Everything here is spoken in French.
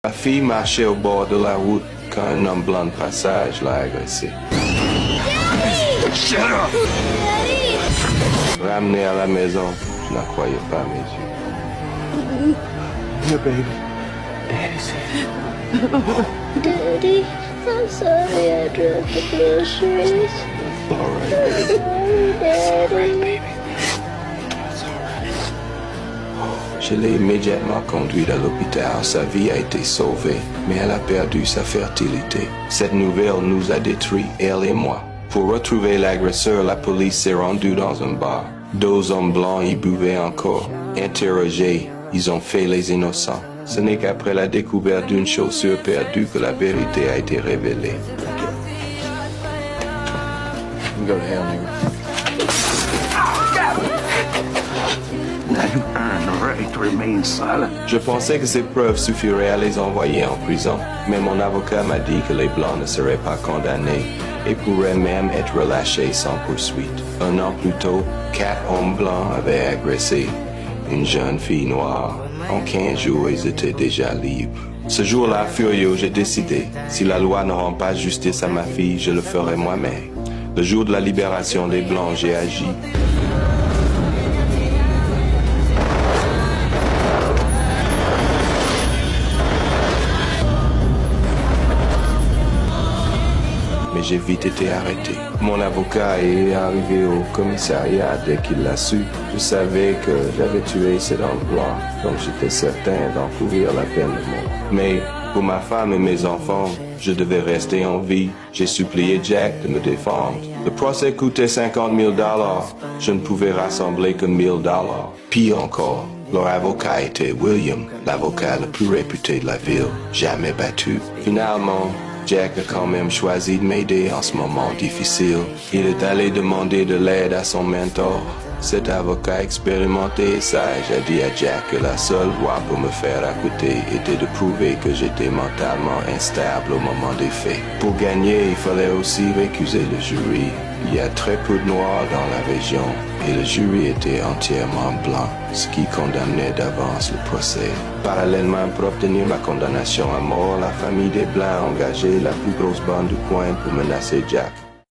Ma fille marchait au bord de la route quand un homme blanc de passage l'a agressée. Shut up! Ramené à la maison, je n'en croyais pas mes yeux. Yeah, baby. Daddy's here. Daddy, I'm sorry I dropped the groceries. All right, baby. Sorry, Daddy. Je l'ai immédiatement conduite à l'hôpital. Sa vie a été sauvée, mais elle a perdu sa fertilité. Cette nouvelle nous a détruits, elle et moi. Pour retrouver l'agresseur, la police s'est rendue dans un bar. Deux hommes blancs y buvaient encore. Interrogés, ils ont fait les innocents. Ce n'est qu'après la découverte d'une chaussure perdue que la vérité a été révélée. You go to hell, nigga. Now you earn the right to remain silent. Je pensais que ces preuves suffiraient à les envoyer en prison, mais mon avocat m'a dit que les Blancs ne seraient pas condamnés et pourraient même être relâchés sans poursuite. Un an plus tôt, 4 hommes blancs avaient agressé une jeune fille noire. En 15 jours, ils étaient déjà libres. Ce jour-là, furieux, j'ai décidé, si la loi ne rend pas justice à ma fille, je le ferai moi-même. Le jour de la libération des Blancs, j'ai agi. Mais j'ai vite été arrêté. Mon avocat est arrivé au commissariat dès qu'il l'a su. Je savais que j'avais tué cet homme blanc, donc j'étais certain d'encourir la peine de mort. Mais pour ma femme et mes enfants, je devais rester en vie. J'ai supplié Jack de me défendre. Le procès coûtait $50 000. Je ne pouvais rassembler que $1 000. Pire encore, leur avocat était William, l'avocat le plus réputé de la ville, jamais battu. Finalement, Jack a quand même choisi de m'aider en ce moment difficile. Il est allé demander de l'aide à son mentor. Cet avocat expérimenté et sage a dit à Jack que la seule voie pour me faire acquitter était de prouver que j'étais mentalement instable au moment des faits. Pour gagner, il fallait aussi récuser le jury. Il y a très peu de noirs dans la région et le jury était entièrement blanc, ce qui condamnait d'avance le procès. Parallèlement, pour obtenir ma condamnation à mort, la famille des Blancs a engagé la plus grosse bande du coin pour menacer Jack.